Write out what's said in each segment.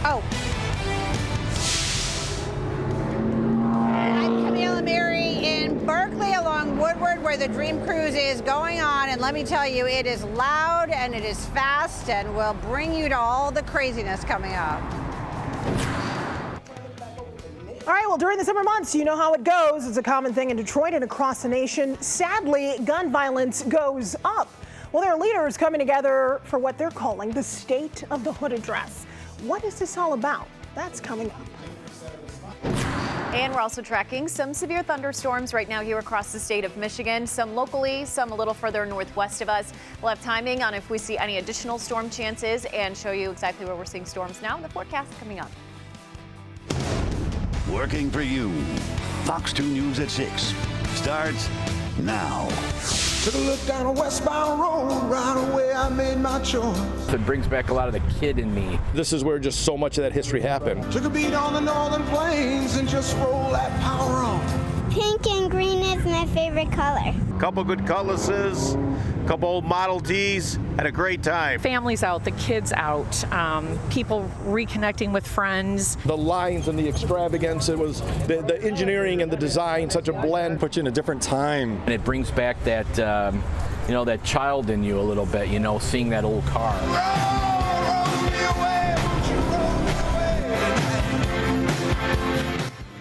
Oh. I'm Camila Mary in Berkeley along Woodward where the Dream Cruise is going on. And let me tell you, it is loud and it is fast and will bring you to all the craziness coming up. All right, well, during the summer months, you know how it goes. It's a common thing in Detroit and across the nation. Sadly, gun violence goes up. Well, there are leaders coming together for what they're calling the State of the Hood Address. What is this all about? That's coming up. And we're also tracking some severe thunderstorms right now here across the state of Michigan. Some locally, some a little further northwest of us. We'll have timing on if we see any additional storm chances and show you exactly where we're seeing storms now in the forecast coming up. Working for you. Fox 2 News at 6 starts now. Took a look down a westbound road, right away I made my choice. It brings back a lot of the kid in me. This is where just so much of that history happened. Took a beat on the northern plains and just roll that power on. Pink and green is my favorite color. Couple good cutlasses, couple old Model Ts, had a great time. Families out, the kids out, people reconnecting with friends. The lines and the extravagance, it was the engineering and the design, such a blend. Puts you in a different time. And it brings back that, that child in you a little bit, seeing that old car. Roll me away, won't you roll me away?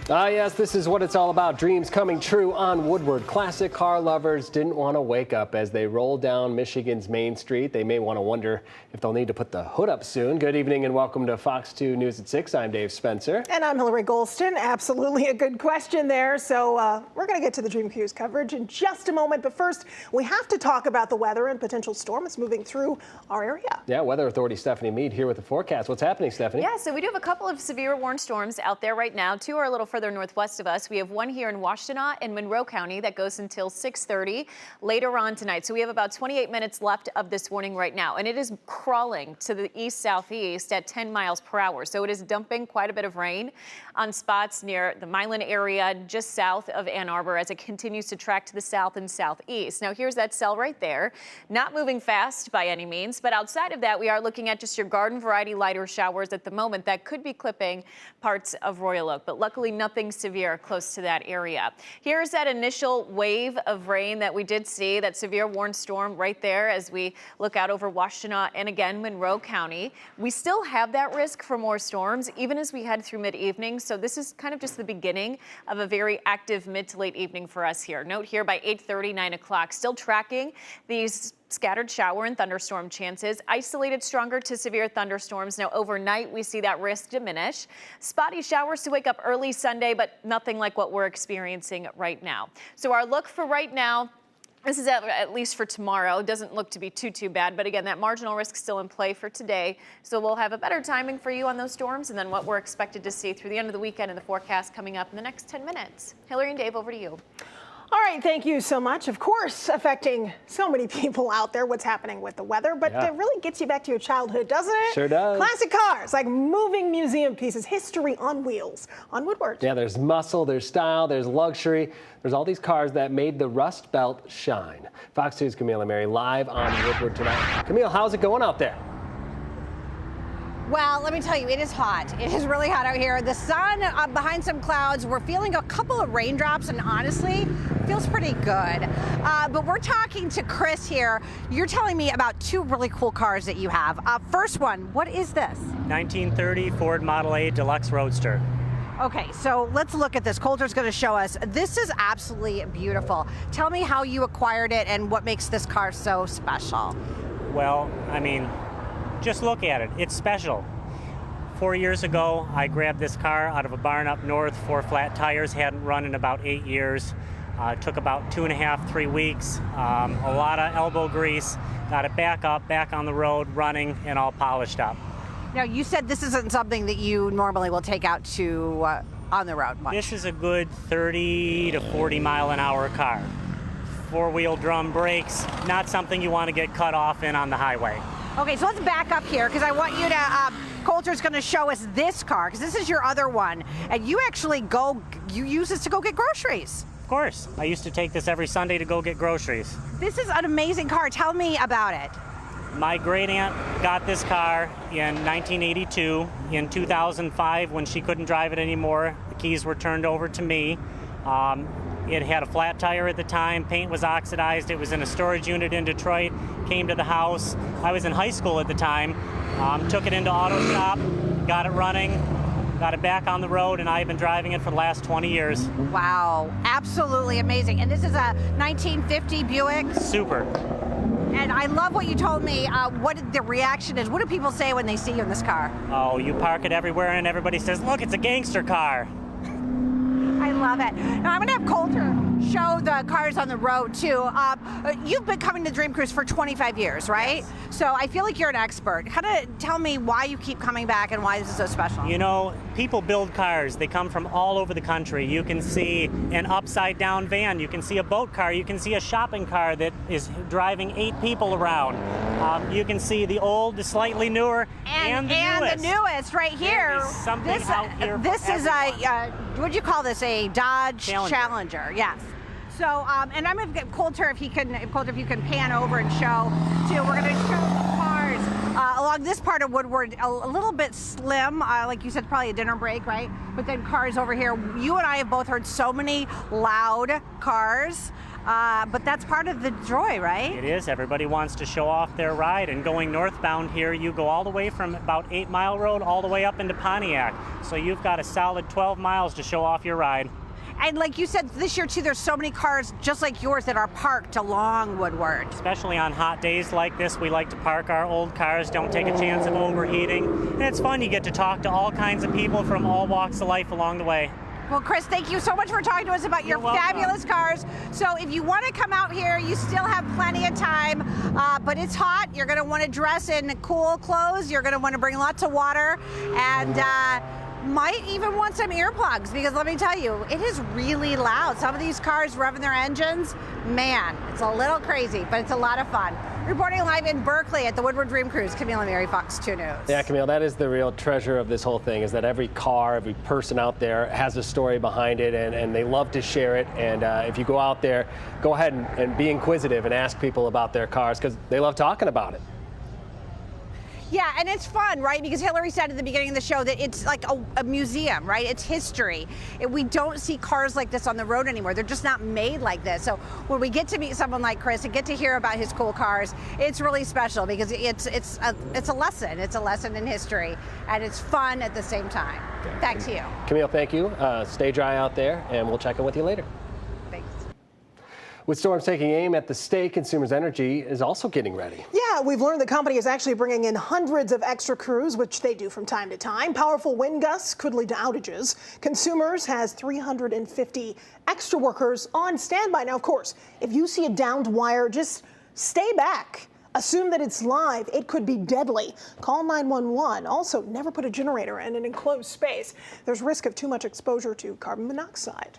Ah, yes, this is what it's all about. Dreams coming true on Woodward. Classic car lovers didn't want to wake up as they roll down Michigan's Main Street. They may want to wonder if they'll need to put the hood up soon. Good evening and welcome to Fox 2 News at 6. I'm Dave Spencer. And I'm Hilary Golston. Absolutely a good question there. So we're going to get to the Dream Cruise coverage in just a moment. But first, we have to talk about the weather and potential storms moving through our area. Yeah, Weather Authority Stephanie Mead here with the forecast. What's happening, Stephanie? Yeah, so we do have a couple of severe warned storms out there right now. Two are a little further northwest of us. We have one here in Washtenaw and Monroe County that goes until 6:30 later on tonight. So we have about 28 minutes left of this warning right now, and it is crawling to the east-southeast at 10 miles per hour. So it is dumping quite a bit of rain on spots near the Milan area, just south of Ann Arbor, as it continues to track to the south and southeast. Now here's that cell right there, not moving fast by any means, but outside of that, we are looking at just your garden variety lighter showers at the moment that could be clipping parts of Royal Oak, but luckily nothing severe close to that area. Here's that initial wave of rain that we did see, that severe warned storm right there as we look out over Washtenaw and again Monroe County. We still have that risk for more storms even as we head through mid-evening, so this is kind of just the beginning of a very active mid to late evening for us here. Note here by 8:30, 9 o'clock, still tracking these scattered shower and thunderstorm chances, isolated stronger to severe thunderstorms. Now overnight we see that risk diminish. Spotty showers to wake up early Sunday, but nothing like what we're experiencing right now. So our look for right now, this is at least for tomorrow. Doesn't look to be too bad, but again, that marginal risk still in play for today. So we'll have a better timing for you on those storms and then what we're expected to see through the end of the weekend and the forecast coming up in the next 10 minutes. Hilary and Dave, over to you. All right, thank you so much. Of course, affecting so many people out there, what's happening with the weather, but it really gets you back to your childhood, doesn't it? Sure does. Classic cars, like moving museum pieces, history on wheels on Woodward. Yeah, there's muscle, there's style, there's luxury. There's all these cars that made the Rust Belt shine. Fox 2's Camila Mary live on Woodward tonight. Camille, how's it going out there? Well, let me tell you, it is hot. It is really hot out here. The sun behind some clouds. We're feeling a couple of raindrops, and honestly, it feels pretty good. But we're talking to Chris here. You're telling me about two really cool cars that you have. First one, what is this? 1930 Ford Model A Deluxe Roadster. Okay, so let's look at this. Coulter's going to show us. This is absolutely beautiful. Tell me how you acquired it and what makes this car so special. Well, I mean, just look at it. It's special. 4 years ago, I grabbed this car out of a barn up north, 4 flat tires, hadn't run in about 8 years. It took about 2.5, 3 weeks, a lot of elbow grease, got it back up, back on the road, running, and all polished up. Now, you said this isn't something that you normally will take out to on the road much. This is a good 30 to 40 mile an hour car. 4-wheel drum brakes, not something you want to get cut off in on the highway. Okay, so let's back up here because I want you to, Coulter's going to show us this car because this is your other one. And you actually you use this to go get groceries. Of course. I used to take this every Sunday to go get groceries. This is an amazing car. Tell me about it. My great aunt got this car in 1982. In 2005, when she couldn't drive it anymore, the keys were turned over to me. It had a flat tire at the time, paint was oxidized, it was in a storage unit in Detroit, came to the house. I was in high school at the time, took it into auto shop, got it running, got it back on the road, and I've been driving it for the last 20 years. Wow, absolutely amazing. And this is a 1950 Buick? Super. And I love what you told me, what the reaction is. What do people say when they see you in this car? Oh, you park it everywhere and everybody says, look, it's a gangster car. I love it. Now I'm going to have Coulter show the cars on the road too. You've been coming to Dream Cruise for 25 years, right? Yes. So I feel like you're an expert. Kind of tell me why you keep coming back and why this is so special. You know, people build cars. They come from all over the country. You can see an upside down van. You can see a boat car. You can see a shopping car that is driving 8 people around. You can see the old, the slightly newer, and the newest. Right here. Something out here. This is a, what do you call this? A Dodge Challenger. Yes. So, and I'm going to get Coulter if you can pan over and show too. We're going to show the cars along this part of Woodward, a little bit slim, like you said, probably a dinner break, right? But then cars over here. You and I have both heard so many loud cars, but that's part of the joy, right? It is. Everybody wants to show off their ride, and going northbound here, you go all the way from about 8 Mile Road all the way up into Pontiac. So you've got a solid 12 miles to show off your ride. And like you said, this year too, there's so many cars just like yours that are parked along Woodward. Especially on hot days like this, we like to park our old cars, don't take a chance of overheating. And it's fun, you get to talk to all kinds of people from all walks of life along the way. Well, Chris, thank you so much for talking to us about your fabulous cars. So if you want to come out here, you still have plenty of time, but it's hot. You're going to want to dress in cool clothes. You're going to want to bring lots of water, and might even want some earplugs, because let me tell you, it is really loud. Some of these cars revving their engines, man, it's a little crazy, but it's a lot of fun. Reporting live in Berkeley at the Woodward Dream Cruise, Camille and Mary, Fox 2 News. Yeah, Camille, that is the real treasure of this whole thing, is that every car, every person out there has a story behind it, and they love to share it. And if you go out there, go ahead and be inquisitive and ask people about their cars, because they love talking about it. Yeah, and it's fun, right? Because Hilary said at the beginning of the show that it's like a museum, right? It's history. We don't see cars like this on the road anymore. They're just not made like this. So when we get to meet someone like Chris and get to hear about his cool cars, it's really special, because it's a lesson. It's a lesson in history, and it's fun at the same time. Back to you. Camille, thank you. Stay dry out there, and we'll check in with you later. With storms taking aim at the state, Consumers Energy is also getting ready. Yeah, we've learned the company is actually bringing in hundreds of extra crews, which they do from time to time. Powerful wind gusts could lead to outages. Consumers has 350 extra workers on standby. Now, of course, if you see a downed wire, just stay back. Assume that it's live. It could be deadly. Call 911. Also, never put a generator in an enclosed space. There's risk of too much exposure to carbon monoxide.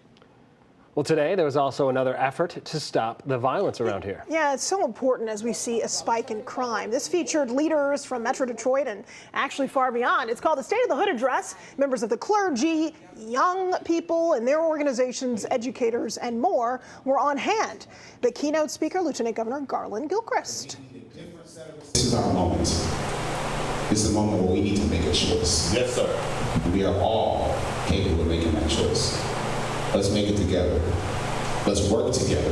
Well, today there was also another effort to stop the violence around here. Yeah, it's so important as we see a spike in crime. This featured leaders from Metro Detroit and actually far beyond. It's called the State of the Hood Address. Members of the clergy, young people and their organizations, educators, and more were on hand. The keynote speaker, Lieutenant Governor Garland Gilchrist. This is our moment. This is a moment where we need to make a choice. Yes, sir. We are all capable of making that choice. Let's make it together. Let's work together.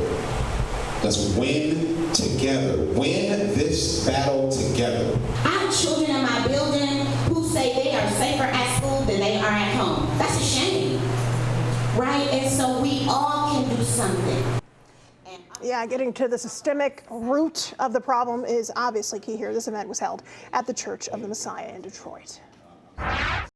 Let's win together. Win this battle together. I have children in my building who say they are safer at school than they are at home. That's a shame, right? And so we all can do something. Yeah, getting to the systemic root of the problem is obviously key here. This event was held at the Church of the Messiah in Detroit.